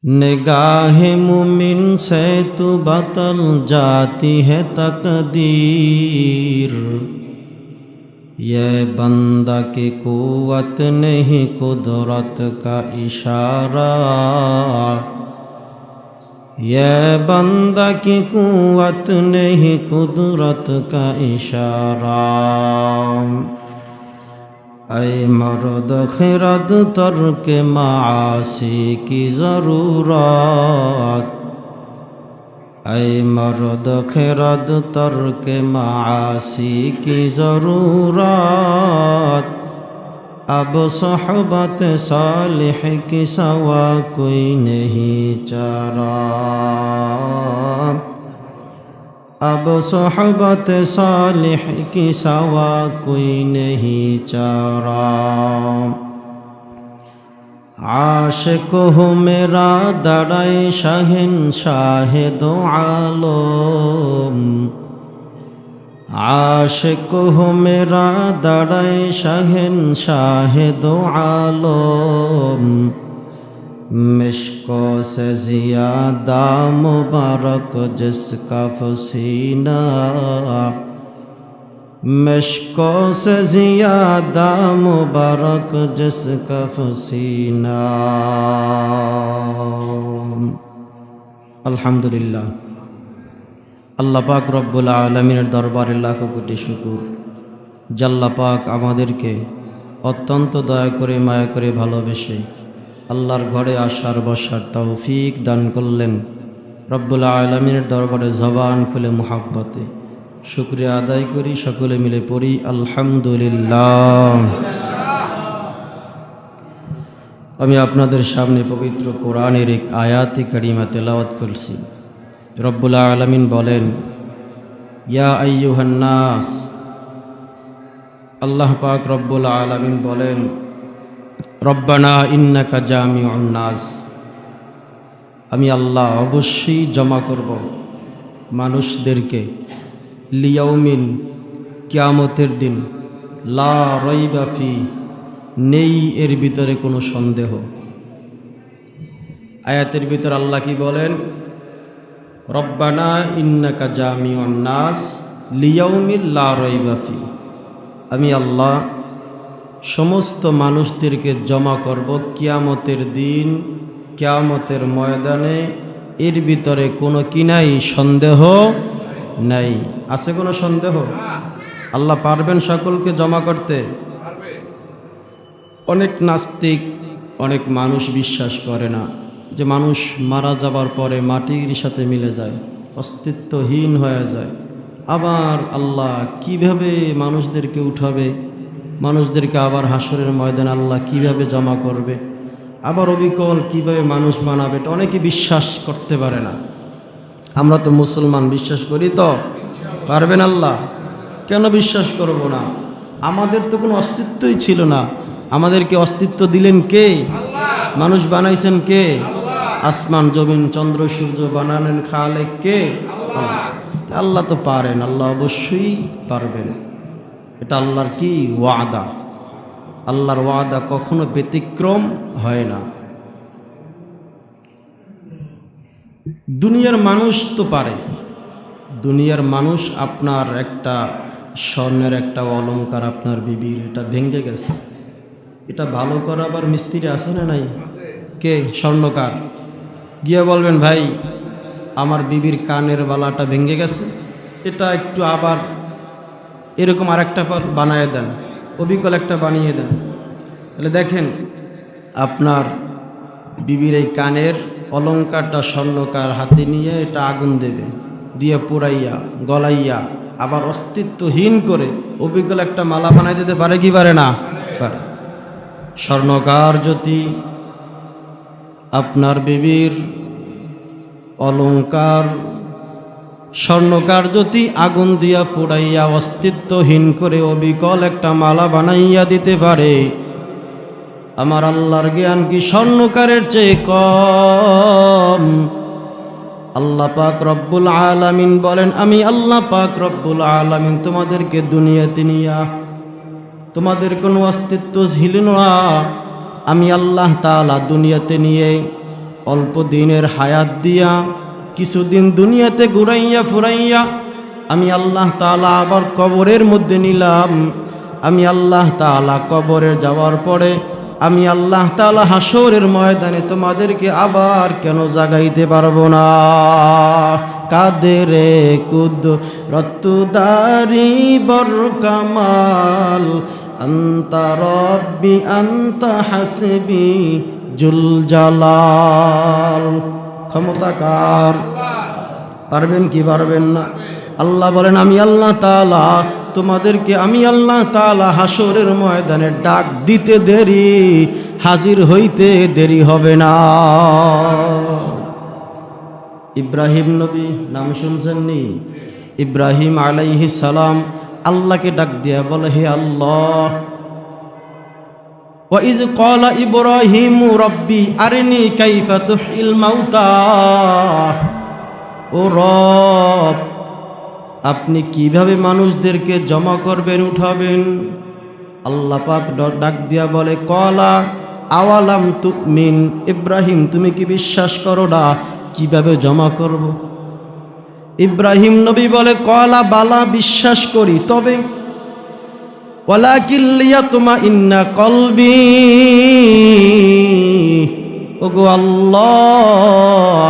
निगाह मुमिन से तू बतल जाती है तकदीर। ये बंदा की कुव्वत नहीं कुदरत का इशारा। ये बंदा की कुव्वत नहीं कुदरत का इशारा। ऐ मर्द खिरद तर्क मासी की ज़रूरत। ऐ मर्द खिरद तर्क मासी की ज़रूरत। अब सोहबत सालिह की सवा कोई नहीं चारा। अब सोहबत सालिह की सवा कोई नहीं चारा। आशिक हूँ मेरा दड़ाई शहंशाह दो आलम। आशिक हूँ मेरा दड़ाई शहंशाह दो आलम। मिश्कों से ज़ियादा मुबारक जिसका पसीना। मिश्कों से ज़ियादा मुबारक जिसका पसीना। अल्हम्दुलिल्लाह। আল্লাহ পাক রব্বুল আলামিনের দরবারে লাখো কোটি শুকর। জাল্লা পাক আমাদেরকে অত্যন্ত দয়া করে মায়া করে ভালোবেসে আল্লাহর ঘরে আসার বসার তৌফিক দান করলেন। রব্বুল আলামিনের দরবারে জবান খুলে মুহাব্বতে শুকরিয়া আদায় করি, সকলে মিলে পড়ি আলহামদুলিল্লাহ। আমি আপনাদের সামনে পবিত্র কোরআনের এক আয়াতে কারিমা তেলাওয়াত করছি। রব্বুল আলামিন বলেন, ইয়া আইয়ুহান নাস। আল্লাহ পাক রব্বুল আলামিন বলেন, রব্বানা ইন্নাকা জামিউন নাস। আমি আল্লাহ অবশ্যই জমা করব মানুষদেরকে লিয়াউমিন, কিয়ামতের দিন, লা রাইবা ফি, নেই এর ভিতরে কোনো সন্দেহ। আয়াতের ভিতর আল্লাহ কি বলেন? রব্বানা ইন্নাকা জামিউন নাস লিয়াউমিন লা রাইবা ফি। আমি আল্লাহ সমস্ত মানুষদেরকে জমা করব কিয়ামতের দিন, কিয়ামতের ময়দানে, এর ভিতরে কোনো কি নাই, সন্দেহ নাই। আছে কোনো সন্দেহ? আল্লাহ পারবেন সকলকে জমা করতে? অনেক নাস্তিক, অনেক মানুষ বিশ্বাস করে না যে মানুষ মারা যাবার পরে মাটির সাথে মিলে যায়, অস্তিত্বহীন হয়ে যায়। আবার আল্লাহ কিভাবে মানুষদেরকে উঠাবে, মানুষদেরকে আবার হাসরের ময়দানে আল্লাহ কিভাবে জমা করবে, আবার অবিকল কিভাবে মানুষ বানাবে, এটা অনেকে বিশ্বাস করতে পারে না। আমরা তো মুসলমান, বিশ্বাস করি তো? পারবেন আল্লাহ? কেন বিশ্বাস করব না? আমাদের তো কোনো অস্তিত্বই ছিল না। আমাদেরকে অস্তিত্ব দিলেন কে? মানুষ বানাইছেন কে? আসমান জমিন চন্দ্র সূর্য বানালেন খালেক কে? আল্লাহ তো পারেন, আল্লাহ অবশ্যই পারবেন। এটা আল্লাহর কি ওয়াদা। আল্লাহর ওয়াদা কখনো ব্যতিক্রম হয় না। দুনিয়ার মানুষ তো পারে। দুনিয়ার মানুষ, আপনার একটা স্বর্ণের একটা অলংকার আপনার বিবির, এটা ভেঙে গেছে, এটা ভালো করা আবার মিস্ত্রি আছে না নাই? কে? স্বর্ণকার। গিয়ে বলবেন, ভাই আমার বিবির কানের বালাটা ভেঙে গেছে, এটা একটু আবার এরকম আরেকটা বানিয়ে দেন, অবিকল একটা বানিয়ে দেন। তাহলে দেখেন, আপনার বিবির এই কানের অলংকারটা স্বর্ণকার হাতে নিয়ে এটা আগুন দেবে, দিয়ে পোড়াইয়া গলাইয়া আবার অস্তিত্বহীন করে অবিকল একটা মালা বানাই দিতে পারে কি পারে না? পারে। স্বর্ণকার যদি আপনার বিবির অলংকার, স্বর্ণকার যদি আগুন দিয়া পোড়াইয়া অস্তিত্বহীন করে অবিকল একটা মালা বানাইয়া দিতে পারে, আমার আল্লাহর জ্ঞান কি স্বর্ণকারের চেয়ে কম? আল্লাহ পাক রব্বুল আলামিন বলেন, আমি আল্লাহ পাক রব্বুল আলামিন তোমাদেরকে দুনিয়াতে নিয়া, তোমাদের কোনো অস্তিত্ব ছিল না, আমি আল্লাহ তাআলা দুনিয়াতে নিয়ে অল্প দিনের হায়াত দিয়া কিছুদিন দুনিয়াতে ঘুরাইয়া ফুরাইয়া আমি আল্লাহ তাআলা আবার কবরের মধ্যে নিলাম। আমি আল্লাহ তাআলা কবরে যাওয়ার পরে আমি আল্লাহ তাআলা হাসরের ময়দানে তোমাদেরকে আবার কেন জাগাইতে পারবো না? কাদেরে কুদরতদারি বর কামাল আনতা রব্বি আনতা হাসবি জুল জালাল। ক্ষমতাকার, পারবেন কি পারবেন না? আল্লাহ বলেন আমি আল্লাহ তাআলা তোমাদেরকে আমি আল্লাহ তাআলা হাসরের ময়দানে ডাক দিতে দেরি, হাজির হইতে দেরি হবে না। ইব্রাহিম নবী নাম শুনছেননি? ইব্রাহিম আলাইহিস সালাম আল্লাহকে ডাক দিয়া বলে, হে আল্লাহ, ওয়া ইয ক্বালা ইব্রাহিমু রব্বি আরিনি কাইফা তুহইল মাউতা। ও রব, আপনি কিভাবে মানুষদেরকে জমা করবেন, উঠাবেন? আল্লাহ পাক ডাক দিয়া বলে, ক্বালা আওয়ালাম তুমিন। ইব্রাহিম, তুমি কি বিশ্বাস করো না কিভাবে জমা করব? ইব্রাহিম নবী বলে, ক্বালা বালা, বিশ্বাস করি, তবে ওয়ালাকিন লিয়াতমাইন্না কলবি। ওগো আল্লাহ,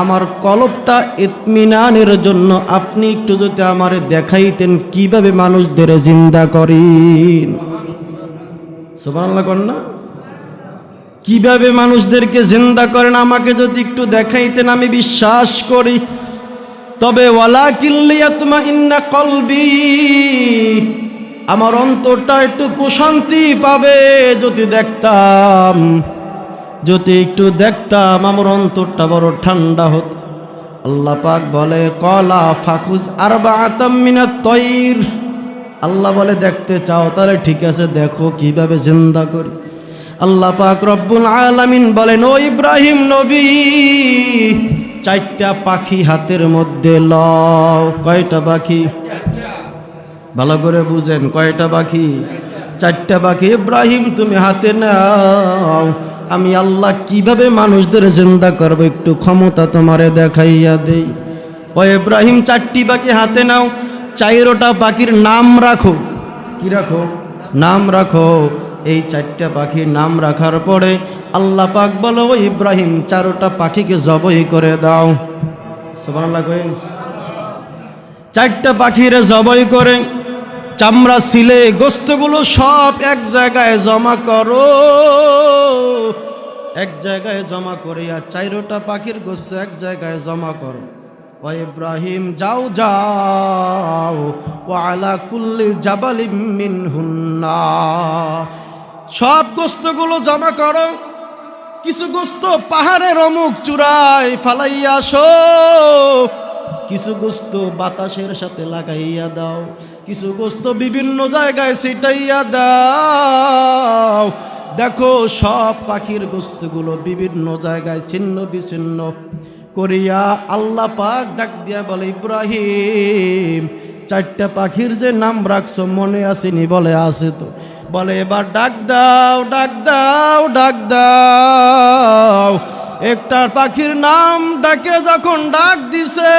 আমার কলবটা ইতমিনানের জন্য আপনি একটু যদি আমারে দেখাইতেন কিভাবে মানুষদের জিন্দা করেন। সুবহানাল্লাহ কর না? কিভাবে মানুষদেরকে জিন্দা করেন আমাকে যদি একটু দেখাইতেন, আমি বিশ্বাস করি। তবে ওয়ালাকিন লিয়াতমাইন্না কলবি, আমার অন্তরটা একটু প্রশান্তি পাবে যদি দেখতাম, যদি একটু দেখতাম আমার অন্তরটা বড় ঠান্ডা হতো। আল্লাহ পাক বলে, ক্বালা ফাকুজ আরবাআতাম মিনাত তায়র। আল্লাহ বলে, দেখতে চাও তাহলে ঠিক আছে, দেখো কিভাবে জিন্দা করি। আল্লাহ পাক রব্বুল আলামিন বলেন, ও ইব্রাহিম নবী, 4টা পাখি হাতের মধ্যে লও। কয়টা পাখি? ভালো করে বুঝেন, কয়টা পাখি? 4টা পাখি। ইব্রাহিম তুমি হাতে নাও, আমি আল্লাহ কিভাবে মানুষদের জিন্দা করবো একটু ক্ষমতা তোমারে দেখাইয়া দেই। ও ইব্রাহিম, 4টি পাখি হাতে নাও, 4টা পাখির নাম রাখো। কি রাখো? নাম রাখো। এই 4টা পাখির নাম রাখার পরে আল্লাহ পাক বলো, ও ইব্রাহিম, 4টা পাখিকে জবাই করে দাও। সুবহানাল্লাহ কই? 4টা পাখিরে জবাই করে চামড়া ছিলে গোস্তগুলো সব এক জায়গায় জমা করো। এক জায়গায় জমা করিয়া 4টা পাখির গোস্ত এক জায়গায় জমা করো। ও ইব্রাহিম, যাও যাও, ওয়া আলা কুল্লি জাবালিম মিনহুন্না, সব গোস্তগুলো জমা করো। কিছু গোস্ত পাহাড়ের অমুক চূড়ায় ফালাইয়া আসো, কিছু গোস্ত বাতাসের সাথে লাগাইয়া দাও, কিছু গোস্ত বিভিন্ন জায়গায় ছিটাইয়া দাও। দেখো সব পাখির গোস্তগুলো বিভিন্ন জায়গায় ছিন্ন বিচ্ছিন্ন করিয়া আল্লাহ পাক ডাক দিয়া বলে, ইব্রাহিম, 4টা পাখির যে নাম রাখছো মনে আসেনি? বলে আছে তো। বলে এবার ডাক দাও, ডাক দাও, ডাক দাও। একটা পাখির নাম ডাকে যখন ডাক দিছে,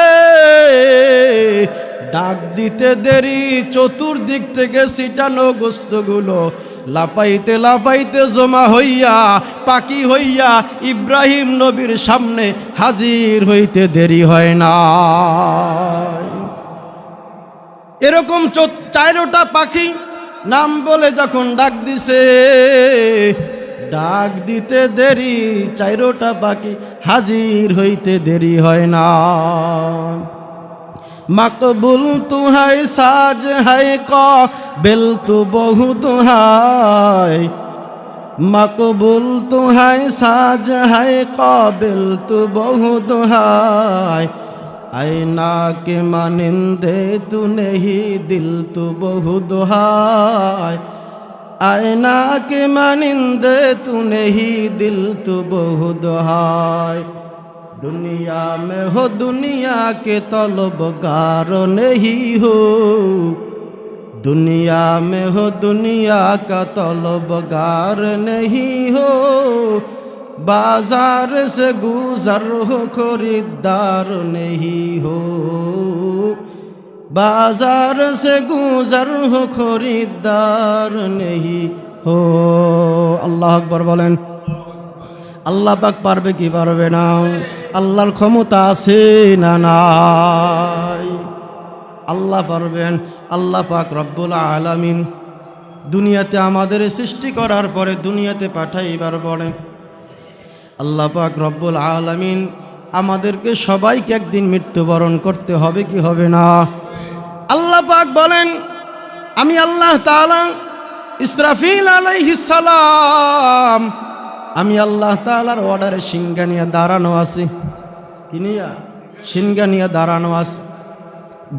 ডাক দিতে দেরি, চতুর্দিক থেকে ছিটানো গোস্তগুলো লাপাইতে লাপাইতে জমা হইয়া পাখি হইয়া ইব্রাহিম নবীর সামনে হাজির হইতে দেরি হয় না। এরকম 4টা পাখি নাম বলে যখন ডাক দিছে, ডাক দিতে দেরি, 4টা পাখি হাজির হইতে দেরি হয় না। মকবুল তু হায় সাজ হায় কাবিল তু বহু দুহাই, মকবুল তু হায় সাজ হায় কাবিল তু বহু দুহাই, আয়না के मानिंदे तू नहीं दिल तू बहु दुहाई, आईना के मानिंदे तू नहीं दिल तू बहु दुहाई। दुनिया में हो दुनिया के तलबगार नहीं हो, दुनिया में हो दुनिया का तलबगार नहीं हो, बाजार से गुजर हो खरीदार नहीं हो, बाजार से गुजर हो खरीदार नहीं हो। আল্লাহ আকবার বলেন। আল্লাহ পাক পারবে কি পারবে না? আল্লাহর ক্ষমতা আছে না নাই? আল্লাহ পারবেন। আল্লাহ পাক রব্বুল আলামিন দুনিয়াতে আমাদের সৃষ্টি করার পরে দুনিয়াতে পাঠাইবার পরে আল্লাহ পাক রব্বুল আলামিন আমাদেরকে সবাইকে একদিন মৃত্যুবরণ করতে হবে কি হবে না? আল্লাহ পাক বলেন, আমি আল্লাহ তাআলা ইসরাফিল আলাইহিস সালাম, আমি আল্লাহ তাআলার অর্ডারে সিংহা নিয়ে দাঁড়ানো আছি। কি নিয়া? সিংহা নিয়ে দাঁড়ানো আছে,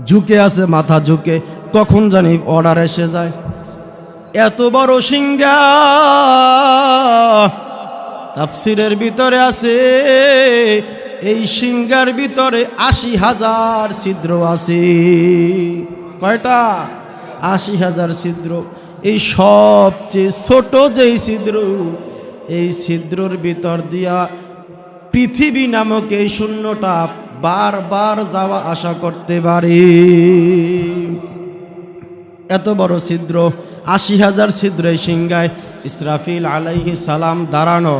ঝুঁকে আছে, মাথা ঝুঁকে, কখন জানি অর্ডার এসে যায়। এত বড় সিংহা, তাফসীরের ভিতরে আছে এই সিংহার ভিতরে ৮০,০০০ ছিদ্র আছে। কয়টা? ৮০,০০০ ছিদ্র। এই সবচেয়ে ছোট যেই ছিদ্র, এই ছিদ্রর ভিতর দিয়া পৃথিবী নামক এই শূন্যটা বারবার যাওয়া আসা করতে পারে। এত বড় ছিদ্র, ৮০,০০০ ছিদ্র এই সিংহায় ইসরাফিল আলাইহিস সালাম দাঁড়ানো,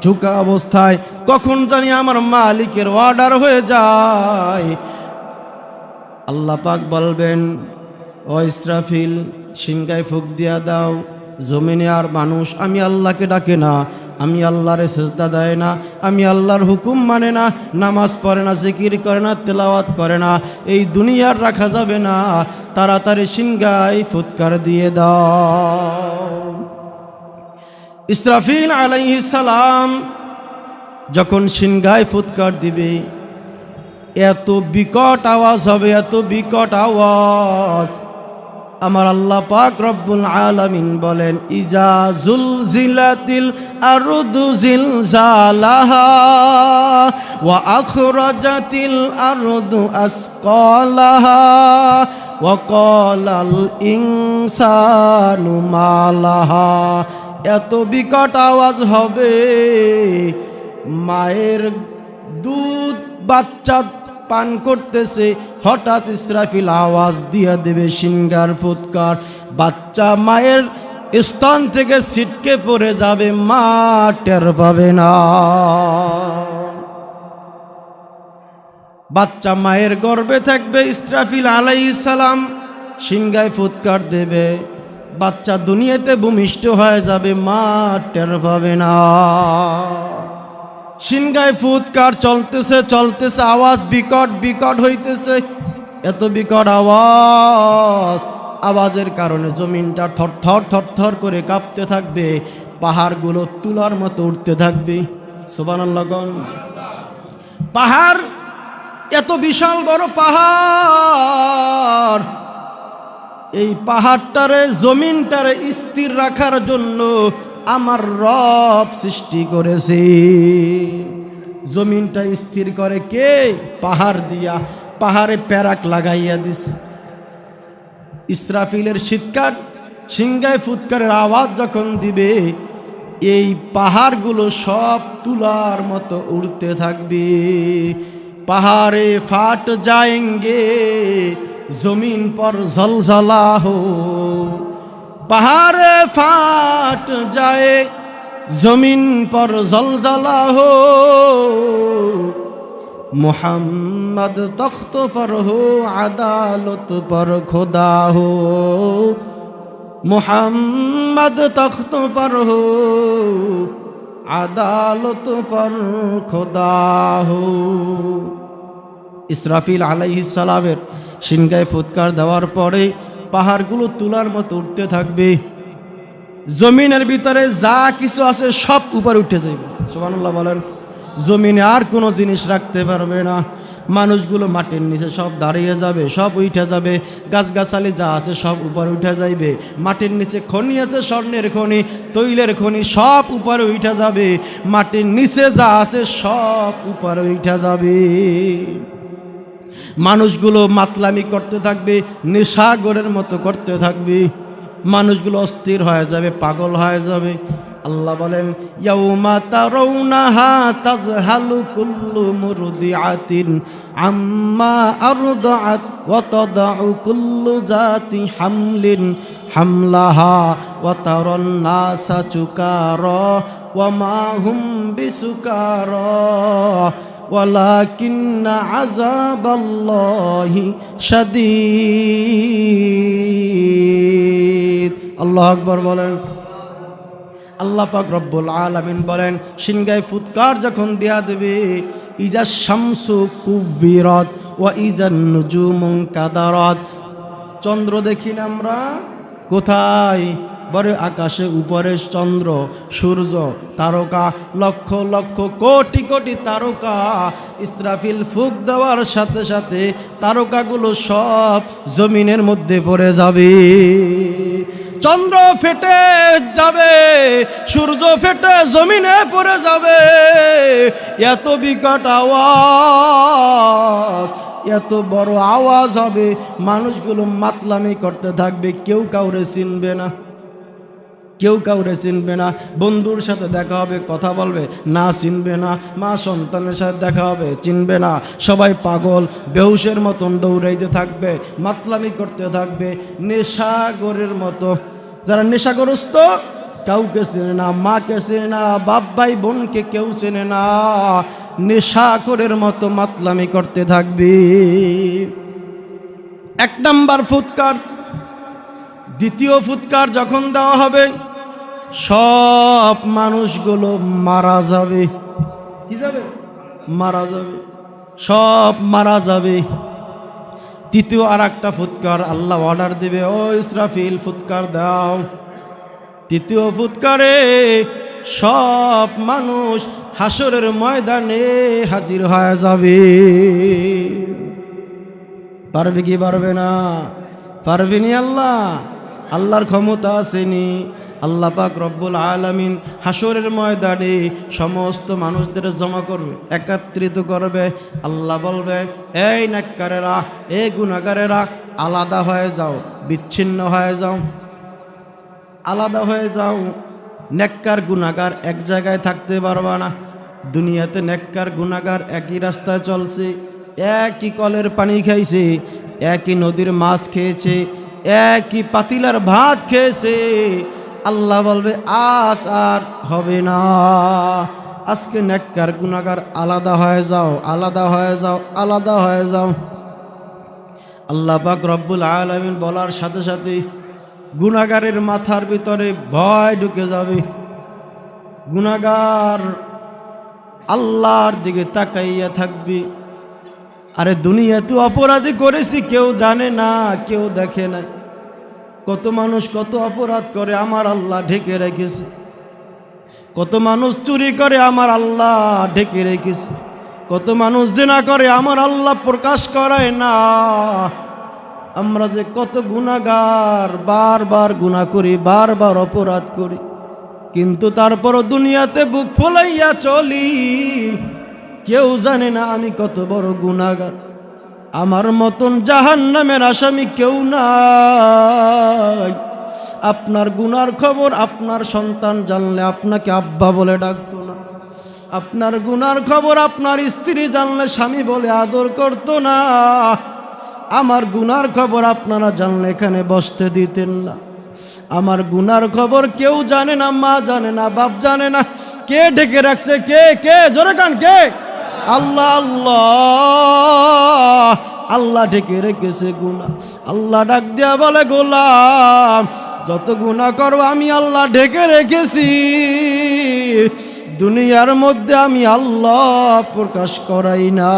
ঝুঁকা অবস্থায়, কখন জানি আমার মালিকের অর্ডার হয়ে যায়। আল্লাহ পাক বলবেন, ও ইসরাফিল, সিংহায় ফুঁক দিয়া দাও। জমিনে আর মানুষ আমি আল্লাহকে ডাকে না, আমি আল্লাহর সেজদা দেয় না, আমি আল্লাহর হুকুম মানে না, নামাজ পড়ে না, জিকির করে না, তেলাওয়াত করে না, এই দুনিয়ার রাখা যাবে না। তাড়াতাড়ি সিংহায় ফুৎকার দিয়ে দাও। ইসরাফিল আলাইহিস সালাম যখন সিংহায় ফুৎকার দিবে, এত বিকট আওয়াজ হবে, এত বিকট আওয়াজ। আমার আল্লাহ পাক রব্বুল আলামিন বলেন, ইজা জুলজিলাতিল আরদু জিলজালাহা ওয়া আখরাজাতিল আরদু আসকালাহা ওয়া ক্বালাল ইনসানু মা লাহা। এত বিকট আওয়াজ হবে, মায়ের দুধ বাচ্চা পান করতেছে, হঠাৎ ইসরাফিল আওয়াজ দিয়া দেবে সিংহার ফুৎকার, বাচ্চা মায়ের স্তন থেকে ছিটকে পড়ে যাবে, মা টের পাবে না। বাচ্চা মায়ের গর্ভে থাকবে, ইসরাফিল আলাইহিস সালাম সিংহায় ফুৎকার দেবে, বাচ্চা দুনিয়াতে ভূমিষ্ঠ হয়ে যাবে, মা টের পাবে না। সিংহায় ফুৎকার চলতেছে চলতেছে, আওয়াজ বিকট বিকট হইতেছে, এত বিকট আওয়াজ, আওয়াজের কারণে জমিনটা থরথর থরথর করে কাঁপতে থাকবে, পাহাড়গুলো তুলার মতো উঠতে থাকবে। সুবহানাল্লাহ। পাহাড়, এত বিশাল বড় পাহাড়, এই পাহাড়টারে জমিনটারে স্থির রাখার জন্য আমার রব সৃষ্টি করেছে। জমিনটা স্থির করে কে? পাহাড় দিয়া, পাহাড়ে প্যারাক লাগাইয়া দিছে। ইসরাফিলের চিৎকার, সিংহায় ফুৎকারের আওয়াজ যখন দিবে, এই পাহাড়গুলো সব তুলার মতো উড়তে থাকবে। পাহাড়ে ফাট যাएंगे, জমিন পর ঝলঝলা হো, पहाड़ फाट जाए जमीन पर जलजला हो, मोहम्मद तख्त पर हो अदालत पर खुदा हो, मोहम्मद तख्त पर हो अदालत पर खुदा हो। ইসরাফিল আলাইহিস সালামের সিংহায় ফুৎকার দেওয়ার পরে পাহাড়গুলো তুলার মতো উঠতে থাকবে, জমিনের ভিতরে যা কিছু আছে সব উপরে উঠে যাবে। সুবহানাল্লাহ বলেন। জমিনে আর কোনো জিনিস রাখতে পারবে না, মানুষগুলো মাটির নিচে সব দাঁড়িয়ে যাবে, সব উঠে যাবে, গাছগাছালি যা আছে সব উপরে উঠে যাইবে, মাটির নিচে খনি আছে, স্বর্ণের খনি, তৈলের খনি, সব উপরে উঠে যাবে, মাটির নিচে যা আছে সব উপরে উঠে যাবে। মানুষগুলো মাতলামি করতে থাকবে, নেশাগরের মতো করতে থাকবে, মানুষগুলো অস্থির হয়ে যাবে, পাগল হয়ে যাবে। আল্লাহ বলেন ইয়াউমা তারাউনাহা তাযহালু কুল্লু মুরদিআতিন আম্মা আরদাআত ওয়া তাদাউ কুল্লু যাতি হামলিন হামলাহা ওয়া তারান নাসা সুকারা ওয়া মা হুম বিসুকারা ওয়ালাকিন্না আযাবাল্লাহি শাদীদ। আল্লাহু আকবার বলেন। আল্লাহ পাক রব্বুল আলামিন বলেন সিংহায় ফুৎকার যখন দেয়া দেবে, ইজা শামসু কুব্বিরাত ওয়া ইজান নুজুমু কাদারাত। চন্দ্র দেখি না আমরা কোথায়? বড় আকাশে উপরে চন্দ্র, সূর্য, তারকা, লক্ষ লক্ষ কোটি কোটি তারকা। ইসরাফিল ফুঁক দেওয়ার সাথে সাথে তারকাগুলো সব জমিনের মধ্যে পড়ে যাবে। চন্দ্র ফেটে যাবে, সূর্য ফেটে জমিনে পড়ে যাবে। এত বিকট আওয়াজ, এত বড় আওয়াজ হবে, মানুষগুলো মাতলামি করতে থাকবে, কেউ কাউরে চিনবে না, কেউ কাউরে চিনবে না। বন্ধুর সাথে দেখা হবে, কথা বলবে না, চিনবে না। মা সন্তানের সাথে দেখা হবে, চিনবে না। সবাই পাগল বেহুশের মতন দৌড়াইতে থাকবে, মাতলামি করতে থাকবে, নেশাগরের মতো। যারা নেশাগ্রস্ত কাউকে চেনে না, মাকে চেনে না, বাপ ভাই বোনকে কেউ চেনে না, নেশাখোরের মতো মাতলামি করতে থাকবে। এক নাম্বার ফুৎকার। দ্বিতীয় ফুৎকার যখন দেওয়া হবে, সব মানুষগুলো মারা যাবে। কি যাবে? মারা যাবে, সব মারা যাবে। তৃতীয় আর একটা ফুৎকার আল্লাহ অর্ডার দিবে, ও ইসরাফিল ফুৎকার দাও। তৃতীয় ফুৎকারে সব মানুষ হাসরের ময়দানে হাজির হয়ে যাবে। পারবে কি পারবে না? পারবেনি আল্লাহ? আল্লাহর ক্ষমতা আসেনি। আল্লাহ পাক রব্বুল আলামিন হাসরের ময়দানে সমস্ত মানুষদের জমা করবে, একত্রিত করবে। আল্লাহ বলবে, এই নেককারেরা, এই গুনাহগারেরা, আলাদা হয়ে যাও, বিচ্ছিন্ন হয়ে যাও, আলাদা হয়ে যাও। নেককার গুনাহগার এক জায়গায় থাকতে পারবা না। দুনিয়াতে নেককার গুনাহগার একই রাস্তায় চলছে, একই কলের পানি খাইছে, একই নদীর মাছ খেয়েছে, একই পাতিলার ভাত খেয়েছে। আল্লাহ বলবে আজ আর হবে না, আজকে নেককার গুনাহগার আলাদা হয়ে যাও, আলাদা হয়ে যাও, আলাদা হয়ে যাও। আল্লাহ পাক রব্বুল আলামিন বলার সাথে সাথে গুনাহগারের মাথার ভিতরে ভয় ঢুকে যাবে। গুনাহগার আল্লাহর দিকে তাকাইয়া থাকবে। আরে দুনিয়াতে অপরাধী করেছি, কেউ জানে না, কেউ দেখে না। কত মানুষ কত অপরাধ করে, আমার আল্লাহ ঢেকে রেখেছে। কত মানুষ চুরি করে, আমার আল্লাহ ঢেকে রেখেছে। কত মানুষ জিনা করে, আমার আল্লাহ প্রকাশ করায় না। আমরা যে কত গুনাহগার, বারবার গুনাহ করি, বারবার অপরাধ করি, কিন্তু তারপরও দুনিয়াতে বুক ফোলাইয়া চলি। কেউ জানে না আমি কত বড় গুনাহগার। আমার মতন জাহান্নামের আসামি কেউ নাই। আপনার গুনার খবর আপনার সন্তান জানলে আপনাকে আব্বা বলে ডাকতো না। আপনার গুনার খবর আপনার স্ত্রী জানলে স্বামী বলে আদর করতো না। আমার গুনার খবর আপনারা জানলে এখানে বসতে দিতেন না। আমার গুনার খবর কেউ জানে না, মা জানে না, বাপ জানে না। কে ঢেকে রাখছে? কে? কে? জোরে কান, কে? আল্লাহ। আল্লাহ, আল্লাহ ঢেকে রেখেছে গুনাহ। আল্লাহ ডাক দিয়া বলে, গোলাম যত গুনাহ করো আমি আল্লাহ ঢেকে রেখেছি। দুনিয়ার মধ্যে আমি আল্লাহ প্রকাশ করাই না।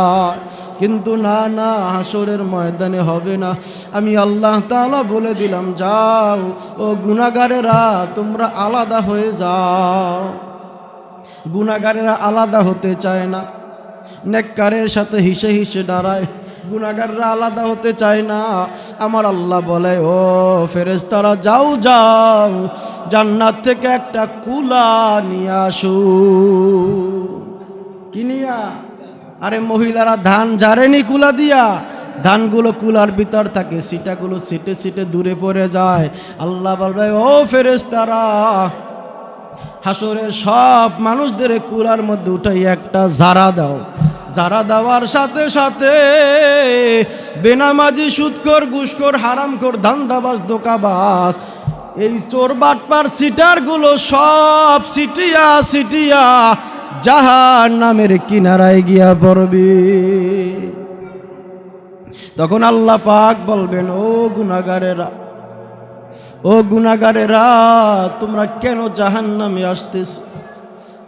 কিন্তু না না, হাসরের ময়দানে হবে না। আমি আল্লাহ তাআলা বলে দিলাম, যাও ও গুনাহগারেরা, তোমরা আলাদা হয়ে যাও। গুনাহগারেরা আলাদা হতে চায় না, নেককারের সাথে হিসে হিসে দাঁড়ায়। গুনাহগাররা আলাদা হতে চায় না। আমার আল্লাহ বলে, ও ফেরেশতারা, যাও যাও, জান্নাত থেকে একটা কুলা নিয়ে আসো। কি নিয়া? আরে মহিলারা ধান ঝাড়েনি কুলা দিয়া, ধানগুলো কুলার ভিতর থাকে, সিটাগুলো সিটে সিটে দূরে পড়ে যায়। আল্লাহ বলবে, ও ফেরেশতারা, হাসরের সব মানুষদের কুলার মধ্যে উঠাই একটা জারা দাও। জারা দেওয়ার সাথে সাথে বেনামাজি, সুদখোর, ঘুষখোর, হারামখোর, ধান্দাবাজ, ধোঁকাবাজ, এই চোর, বাটপার, সিটারগুলো সব সিটিয়া সিটিয়া জাহান্নামের কিনারায় গিয়া পড়বে। তখন আল্লাহ পাক বলবেন, ও গুনাহগারেরা, ও গুনাহগারেরা, তোমরা কেন জাহান্নামে আসতেছ?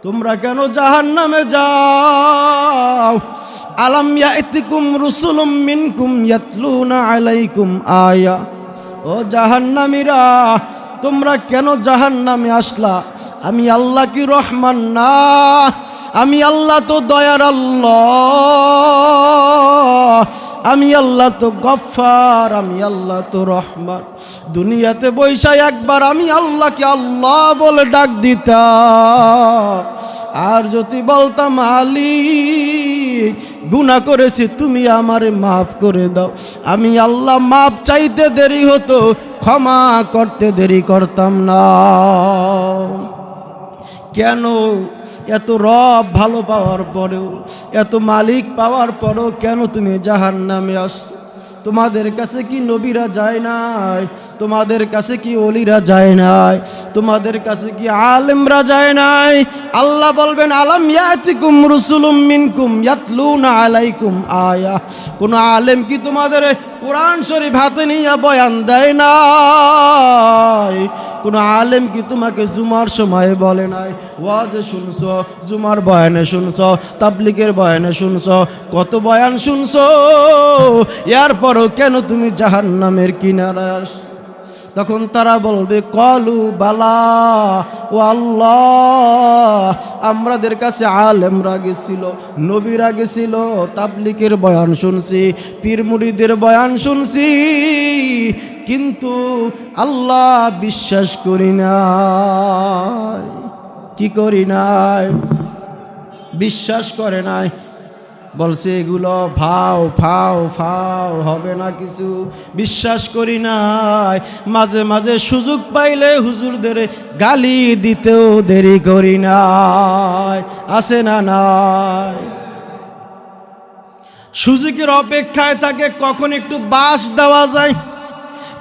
তোমরা কেন জাহান্নামে যাও? আলাম ইয়াতিকুম রুসুলুম মিনকুম ইয়াতলুনা আলাইকুম আয়া। ও জাহান্নামীরা, তোমরা কেন জাহান্নামে আসলা? আমি আল্লাহ কি রহমান না? আমি আল্লাহ তো দয়ার আল্লাহ, আমি আল্লাহ তো গফফার, আমি আল্লাহ তো রহমান। দুনিয়াতে বৈশা একবার আমি আল্লাহকে আল্লাহ বলে ডাক দিতাম, আর যদি বলতাম মালিক গুনাহ করেছি, তুমি আমারে মাফ করে দাও, আমি আল্লাহ মাফ চাইতে দেরি হতো, ক্ষমা করতে দেরি করতাম না। কেন এত রব ভালো পাওয়ার পরেও, এত মালিক পাওয়ার পরেও কেন তুমি জাহান্নামে আসছো? তোমাদের কাছে কি নবীরা যায় নাই? তোমাদের কাছে কি ওলিরা যায় নাই? তোমাদের কাছে কি আলেমরা যায় নাই? আল্লাহ বলবেন, আলাম ইয়াতিকুম রুসুলুম মিনকুম ইয়াতলুনা আলাইকুম আয়া। কোন আলেম কি তোমাদের কোরআন শরীফ হাতে নিয়ে বয়ান দেয় নাই? কোন আলেম কি তোমাকে জুমার সময় বলে নাই, ওয়াজে শুনছো, জুমার বয়ানে শুনছো, তাবলিগের বয়ানে শুনছো, কত বয়ান শুনছো, এরপরও কেন তুমি জাহান্নামের কিনারায় আসছো? তখন তারা বলবে, কলু বালা, ও আল্লাহ, আমাদের কাছে আলেমরা গেছিল, নবীরা গেছিল, তাবলিগের বয়ান শুনছি, পীর মুরিদের বয়ান শুনছি, কিন্তু আল্লাহ বিশ্বাস করি নাই। কি করি নাই? বিশ্বাস করে নাই। বলছে এগুলো ফাও ফাও ফাও, হবে না কিছু, বিশ্বাস করি নাই। মাঝে মাঝে সুযোগ পাইলে হুজুরদের গালি দিতেও দেরি করি নাই। আছে না নাই? সুযোগের অপেক্ষায় থাকে কখন একটু বাস দেওয়া যায়,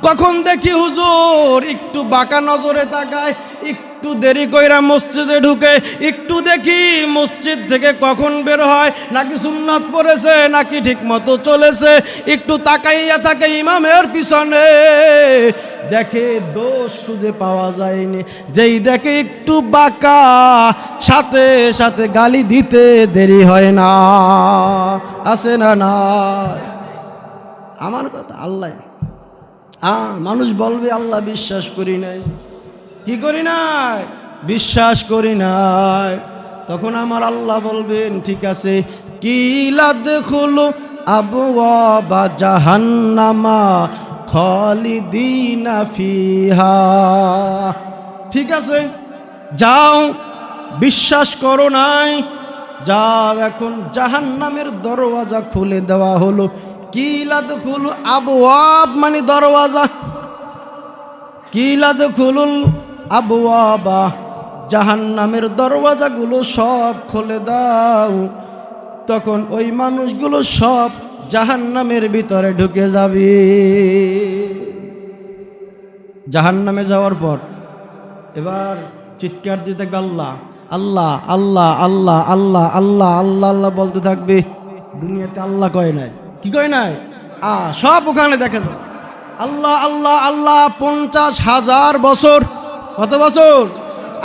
কখন দেখি হুজুর একটু বাঁকা নজরে তাকায়, একটু দেরি কইরা মসজিদে ঢুকে, একটু দেখি মসজিদ থেকে কখন বের হয়, নাকি সুন্নাত পড়েছে নাকি ঠিক মতো চলেছে, একটু তাকাইয়া থাকে ইমামের পিছনে, দেখে দোষ খুঁজে পাওয়া যায়নি, যেই দেখে একটু বাঁকা, সাথে সাথে গালি দিতে দেরি হয় না। আছে না না? আমার কথা আল্লাহ, মানুষ বলবে আল্লাহ বিশ্বাস করি নাই। কি করি নাই? বিশ্বাস করি নাই। তখন আমার আল্লাহ বলবেন, ঠিক আছে, কিলাদ খুলু আবওয়াবা জাহান্নামা খালিদিনা ফিহা। ঠিক আছে, যাও, বিশ্বাস করো নাই, যাও, এখন জাহান্নামের দরওয়াজা খুলে দেওয়া হলো। কিলাদ খুলু আবওয়াব মানে দরওয়াজা, কিলাদ খুলুল আবওয়াবা, জাহান্নামের দরওয়াজাগুলো সব খুলে দাও। তখন ওই মানুষগুলো সব জাহান্নামের ভিতরে ঢুকে যাবে। জাহান্নামে যাওয়ার পর এবার চিৎকার দিতে থাকবে, আল্লাহ আল্লাহ আল্লাহ আল্লাহ আল্লাহ আল্লাহ আল্লাহ আল্লাহ বলতে থাকবে। দুনিয়াতে আল্লাহ কয় নাই, কি কয় নাই, সব ওখানে দেখা যায় আল্লাহ আল্লাহ আল্লাহ। 50,000 বছর, কত বছর?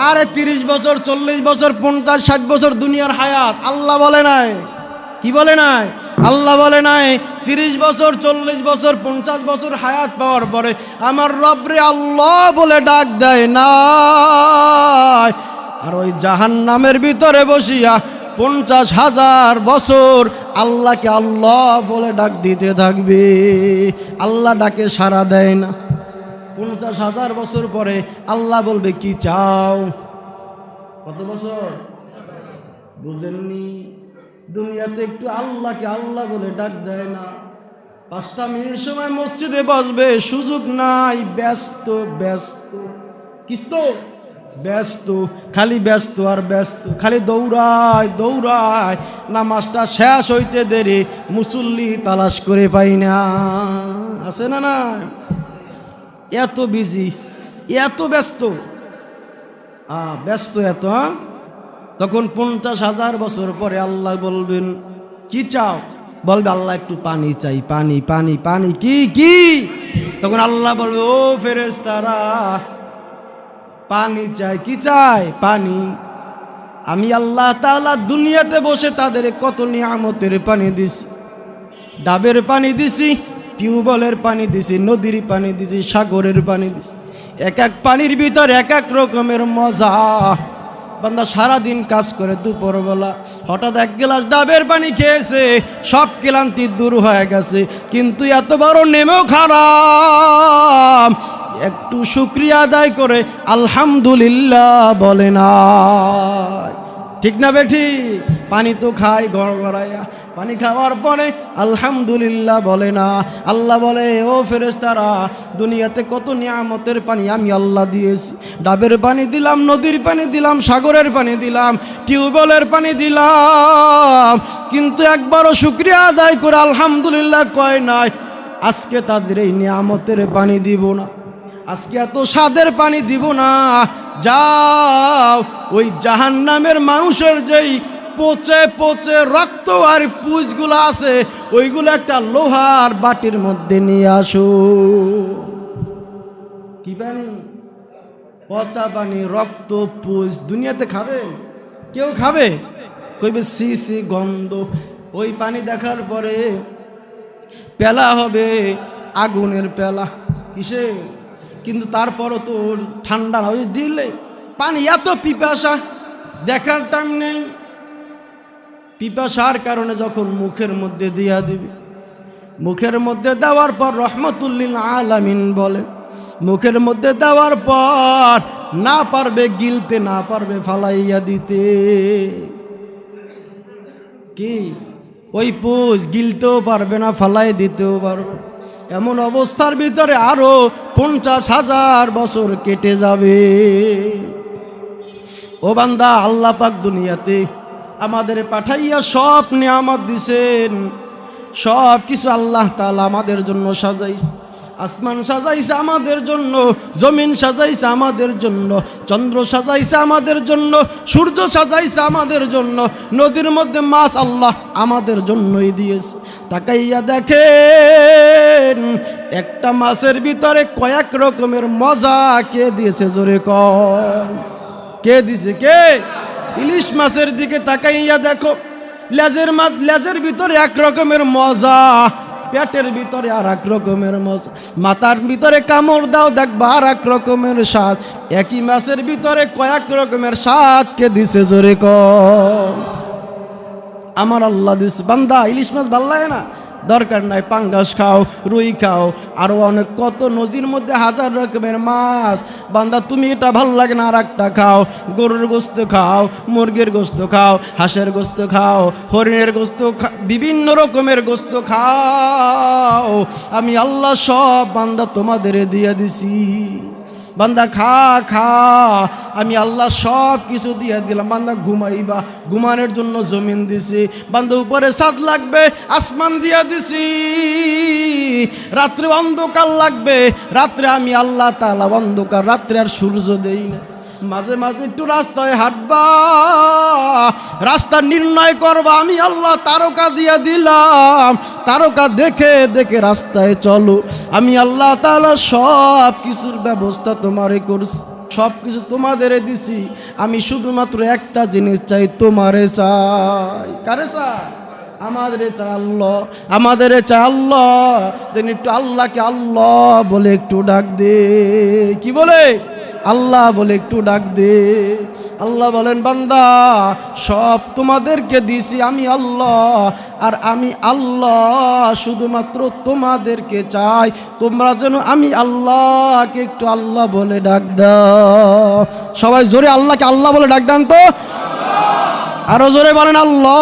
আরে 30 বছর, 40 বছর, 50, 60 বছর দুনিয়ার হায়াত। আল্লাহ বলে নাই, কি বলে নাই? আল্লাহ বলে নাই 30 বছর, 40 বছর, 50 বছর হায়াত পাওয়ার পরে আমার রবরে আল্লাহ বলে ডাক দেয় না। আর ওই জাহান্নামের ভিতরে বসিয়া 50,000 বছর আল্লাহকে আল্লাহ বলে ডাক দিতে থাকবে। আল্লাহ ডাকে সাড়া দেয় না। 50,000 বছর পরে আল্লাহ বলবে, কি চাও? কত বছর? বুঝেননি? দুনিয়াতে একটু আল্লাহকে আল্লাহ বলে ডাক দেয় না। 5টা মিনিট সময় মসজিদে বসবে, সুযোগ নাই, ব্যস্ত ব্যস্ত। কিস্ত ব্যস্ত, খালি ব্যস্ত আর ব্যস্ত, খালি দৌড়ায় দৌড়ায়, নামাজটা শেষ হইতে দেরি, মুসল্লি তালাশ করে পাই না। আছে না না? এত বিজি, এত ব্যস্ত, ব্যস্ত এত। তখন 50,000 বছর পরে আল্লাহ বলবেন কি চাও? বলবে আল্লাহ একটু পানি চাই, পানি পানি পানি। কি কি? তখন আল্লাহ বলবে ও ফেরেশতারা পানি চাই। কি চাই? পানি। আমি আল্লাহ তাআলা দুনিয়াতে বসে তাদের কত নিয়ামতের পানি দিছি, ডাবের পানি দিছি, টিউবওয়েলের পানি দিছি, নদীর পানি দিছি, সাগরের পানি দিছি। এক এক পানির ভিতর এক এক রকমের মজা। বান্দা সারাদিন কাজ করে দুপুরবেলা হঠাৎ এক গ্লাস ডাবের পানি খেয়েছে, সব ক্লান্তি দূর হয়ে গেছে, কিন্তু এত বড় নেমেও খারাপ, একটু শুকরিয়া আদায় করে আলহামদুলিল্লাহ বলে না। ঠিক না বেঠি? পানি তো খায় গড়গড়াইয়া, পানি খাওয়ার পরে আলহামদুলিল্লাহ বলে না। আল্লাহ বলে ও ফেরেশতারা দুনিয়াতে কত নিয়ামতের পানি আমি আল্লাহ দিয়েছি, ডাবের পানি দিলাম, নদীর পানি দিলাম, সাগরের পানি দিলাম, টিউবওয়েলের পানি দিলাম, কিন্তু একবারও শুকরিয়া আদায় করে আলহামদুলিল্লাহ কয় নাই। আজকে তাদের এই নিয়ামতের পানি দিব না, আজকে এত স্বাদের পানি দিব না। যাও ওই জাহান্নামের মানুষের যেই পচে পচে রক্ত আর পুঁজগুলো আছে ওইগুলো একটা লোহার বাটির মধ্যে নিয়ে আসো। কি পানি? পচা পানি, রক্ত পুঁজ। দুনিয়াতে খাবে? কেউ খাবে? কইবে সি সি গন্ধ। ওই পানি দেখার পরে পেলা হবে আগুনের পেলা। কিসে? কিন্তু তারপরও তো ঠান্ডা হয়ে দিলে পানি এত পিপাসা, দেখার টাইম নেই। পিপাসার কারণে যখন মুখের মধ্যে দিয়া দিবে, মুখের মধ্যে দেওয়ার পর রহমতুল্লিল আলামিন বলে, মুখের মধ্যে দেওয়ার পর না পারবে গিলতে, না পারবে ফালাইয়া দিতে। কি? ওই পুজ গিলতেও পারবে না, ফালাই দিতেও পারবে। এমন অবস্থার ভিতরে আরো 50,000 বছর কেটে যাবে। ও বান্দা, আল্লাহ পাক দুনিয়াতে আমাদের পাঠাইয়া সব নিয়ামত দিছেন, সব কিছু আল্লাহ তাআলা আমাদের জন্য সাজাইছে। আসমান সাজাইছে আমাদের জন্য, জমিন সাজাইছে আমাদের জন্য, চন্দ্র সাজাইছে আমাদের জন্য, সূর্য সাজাইছে আমাদের জন্য, নদীর মধ্যে মাছ আল্লাহ আমাদের জন্যই দিয়েছে। তাকাইয়া দেখেন একটা মাছের ভিতরে কয়েক রকমের মজা কে দিয়েছে? জোরে কর, কে দিছে? কে? ইলিশ মাছের দিকে তাকাইয়া দেখো, লেজের মাছ, লেজের ভিতরে এক রকমের মজা, পেটের ভিতরে আর এক রকমের মজা, মাথার ভিতরে কামড় দাও দেখবা আর এক রকমের স্বাদ। একই মাছের ভিতরে কয়েক রকমের স্বাদ কে দিছে? জোরে কর। আমার আল্লাহ দিছে। বান্দা ইলিশ মাছ ভাল লাগে না? দরকার নাই, পাঙ্গাস খাও, রুই খাও, আরো অনেক কত নদীর মধ্যে হাজার রকমের মাছ। বান্দা তুমি এটা ভাল লাগে না, আর একটা খাও, গরুর গোস্ত খাও, মুরগির গোস্ত খাও, হাঁসের গোস্ত খাও, হরিণের গোস্ত, বিভিন্ন রকমের গোস্ত খাও। আমি আল্লাহ সব বান্দা তোমাদের দিয়ে দিছি। বান্দা খা খা, আমি আল্লাহ সব কিছু দিয়ে দিলাম। বান্দা ঘুমাইবা, ঘুমানোর জন্য জমিন দিছি। বান্দা উপরে ছাদ লাগবে, আসমান দিয়া দিছি। রাত্রে অন্ধকার লাগবে, রাত্রে আমি আল্লাহ তাআলা অন্ধকার, রাত্রে আর সূর্য দেই না। মাঝে মাঝে একটু রাস্তায় হাঁটবা, রাস্তা নির্ণয় করবা, আমি আল্লাহ তারকা দিয়া দিলাম। তারকা দেখে দেখে রাস্তায় চলো। আমি আল্লাহ তাআলা সব কিছুর ব্যবস্থা তোমারে করছি, সব কিছু তোমাদের দিছি। আমি শুধুমাত্র একটা জিনিস চাই, তোমারে চাই। কারে চাই? আমাদের চাই আল্লাহ, আমাদের চাই আল্লাহ। যেন একটু আল্লাহকে আল্লাহ বলে একটু ডাক দে। কি বলে? আল্লাহ বলে একটু ডাক দে। আল্লাহ বলেন বান্দা সব তোমাদেরকে দিছি আমি আল্লাহ, আর আমি আল্লাহ শুধুমাত্র তোমাদেরকে চাই তোমরা যেন আমি আল্লাহকে একটু আল্লাহ বলে ডাক দাও। সবাই জোরে আল্লাহকে আল্লাহ বলে ডাক দেন তো। আরো জোরে বলেন আল্লাহ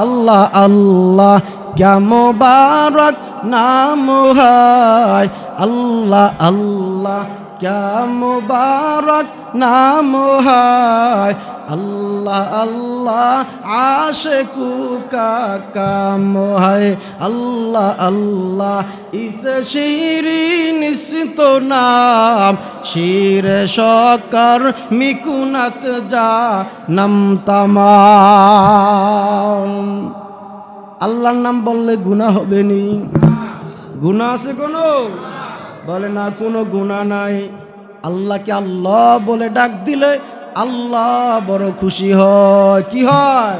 আল্লাহ আল্লাহ। क्या मुबारक नाम है अल्लाह अल्लाह, क्या मुबारक नाम है, अल्लाह अल्लाह आशिकू का काम है, अल्लाह अल्लाह इस शीरीन तो नाम शीर शकर मिकुनत जा नम तमाम। আল্লাহর নাম বললে গুনাহ হবে নি? গুনাহ আছে কোনো? বলে না, কোনো গুনাহ নাই। আল্লাহকে আল্লাহ বলে ডাক দিলে আল্লাহ বড় খুশি হয়। কি হয়?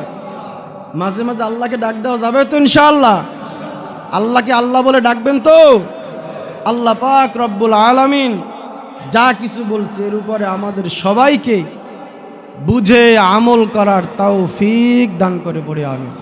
মাঝে মাঝে আল্লাহকে ডাক দেওয়া যাবে তো ইনশাআল্লাহ? আল্লাহকে আল্লাহ বলে ডাকবেন তো? আল্লাহ পাক রব্বুল আলামিন যা কিছু বলছে এর উপরে আমাদের সবাইকে বুঝে আমল করার তৌফিক দান করে পড়ে আমিন।